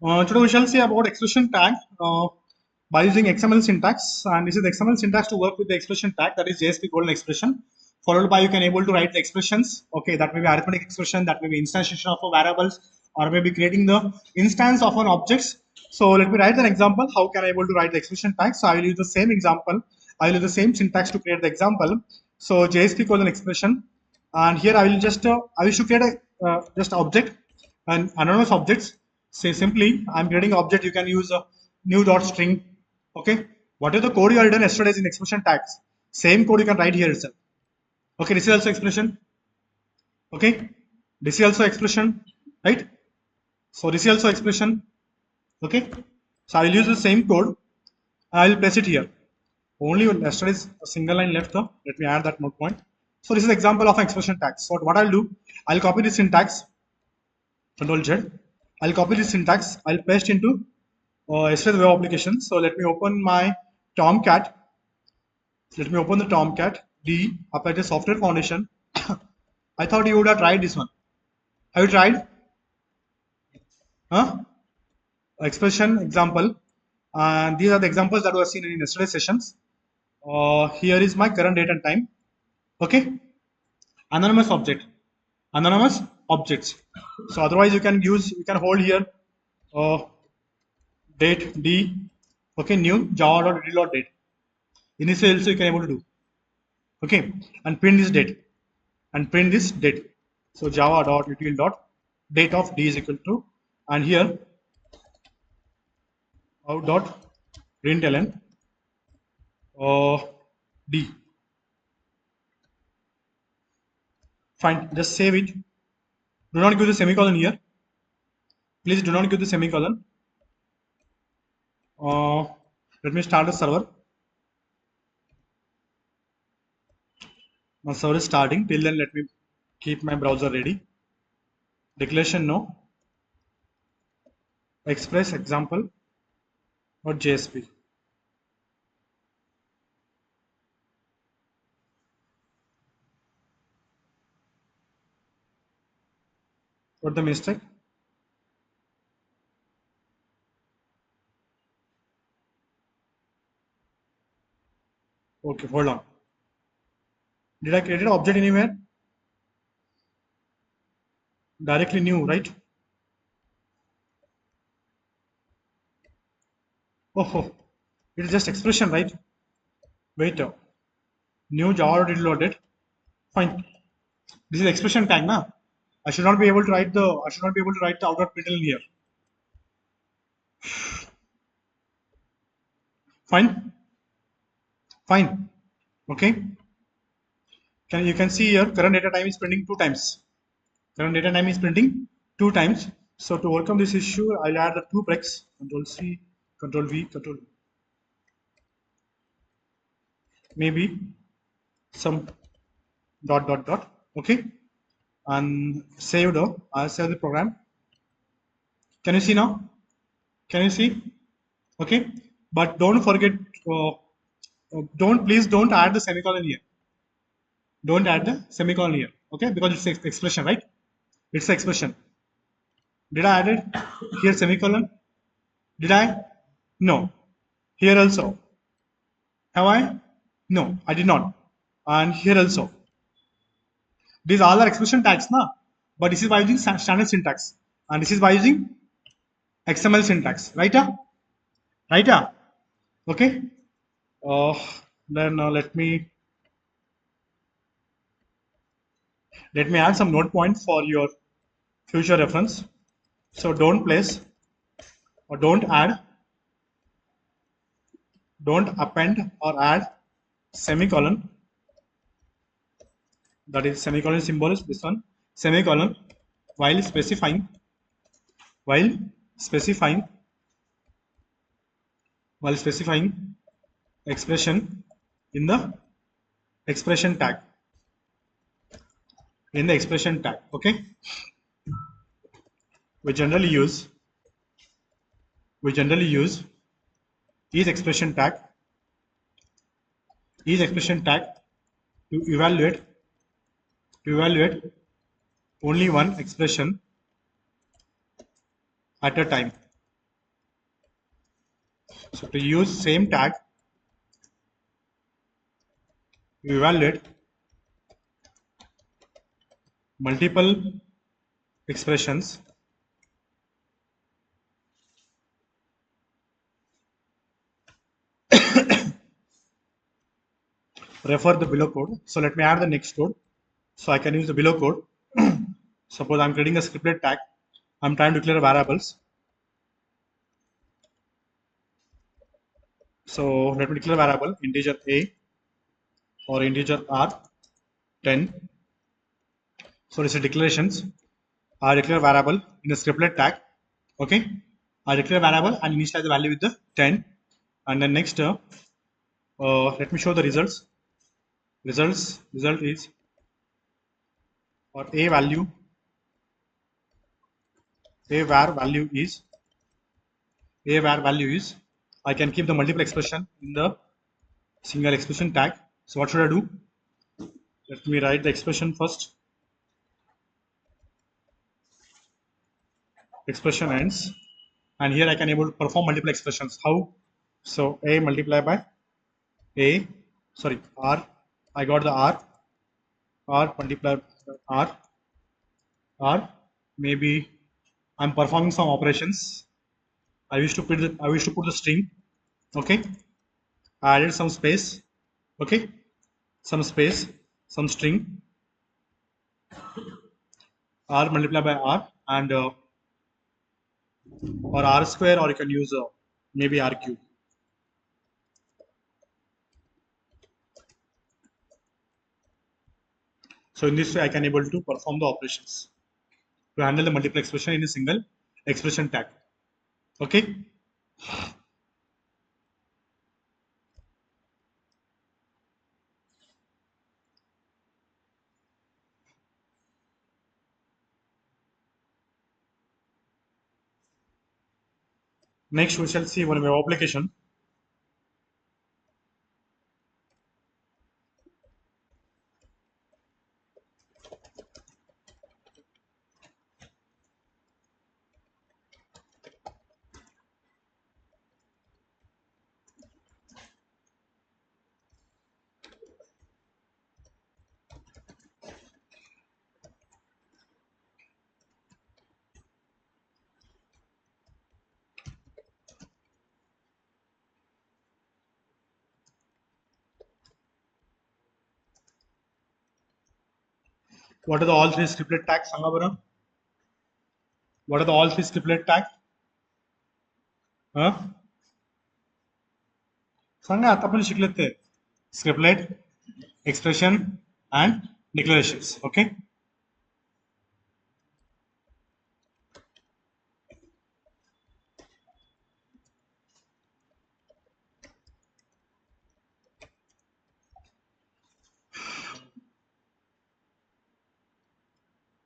Today we shall see about expression tag by using XML syntax, and this is the XML syntax to work with the expression tag, that is JSP golden expression. Followed by you can able to write the expressions. Okay, that may be arithmetic expression, that may be instantiation of a variables, or maybe creating the instance of an objects. So let me write an example. How can I able to write the expression tag? So I will use the same example. I will use the same syntax to create the example. So JSP golden expression, and here I will just I wish to create a just object and anonymous objects. Say simply I'm creating an object. You can use a new dot string. Okay, what is the code you have written yesterday in expression tags? Same code you can write here itself. Okay, this is also expression. Okay, this is also expression, right? So this is also expression. Okay, so I will use the same code. I will place it here. Only yesterday's a single line left. Let me add that note point. So this is an example of an expression tag. So what I'll do, I'll copy this syntax. Control Z. I'll copy this syntax. I'll paste into yesterday's web application. So let me open my Tomcat. Let me open the Tomcat. D. Apply the software foundation. I thought you would have tried this one. Have you tried? Huh? Expression example. And these are the examples that were seen in yesterday's sessions. Here is my current date and time. Okay. Anonymous object. Anonymous objects. So otherwise you can hold here date D. Okay, new java.util.date. Initially also you can able to do. Okay, and print this date and print this date. So java.util.date of D is equal to, and here out.println D. Fine, just save it. Do not give the semicolon here. Please do not give the semicolon. Let me start the server. My server is starting. Till then, let me keep my browser ready. Declaration no. Express example or JSP. What the mistake? Okay, hold on. Did I create an object anywhere? Directly new, right? Oh, it is just expression, right? Wait, new Java loaded. Fine. This is expression tag, na? I should not be able to write the out.println here. Fine. Fine. Okay. You can see here current data time is printing 2 times. Current data time is printing 2 times. So to overcome this issue, I'll add the 2 breaks. Control C, Control V, Control. Maybe some dot. Okay. And I'll save the program. Can you see now? Can you see? Okay. But don't forget, please don't add the semicolon here. Don't add the semicolon here. Okay. Because it's expression, right? It's expression. Did I add it? Here semicolon? Did I? No. Here also. Have I? No, I did not. And here also. These all are expression tags, na? But this is by using standard syntax. And this is by using XML syntax. Right? Right? Okay. Then let me add some note points for your future reference. So don't place or don't append or add semicolon. That is semicolon symbol is this one. Semicolon while specifying expression in the expression tag. Okay. We generally use each expression tag to evaluate only one expression at a time. So to use same tag, we evaluate multiple expressions. Refer the below code. So let me add the next code. So I can use the below code. Suppose I'm creating a scripted tag. I'm trying to declare variables. So let me declare variable integer a or integer r 10. So this is declarations. I declare variable in a scripted tag. Okay. I declare variable and initialize the value with the 10. And then next, let me show the results. Result is or a var value is I can keep the multiple expression in the single expression tag. So what should I do? Let me write the expression first. Expression ends, and here I can able to perform multiple expressions. How? So a multiply by a, sorry, r. I got the r multiply by r. Maybe I'm performing some operations. I wish to put the string. Okay. I added some space. Okay. Some space, some string r multiplied by r and or r square, or you can use maybe r cube. So in this way I can able to perform the operations to handle the multiple expression in a single expression tag. Okay. Next we shall see one web application. What are the all three scripted tags? Sanga बरं. What are the all three scripted tags? सांगा आता आपण शिकलेत ते scriptlet, expression and declarations. Okay.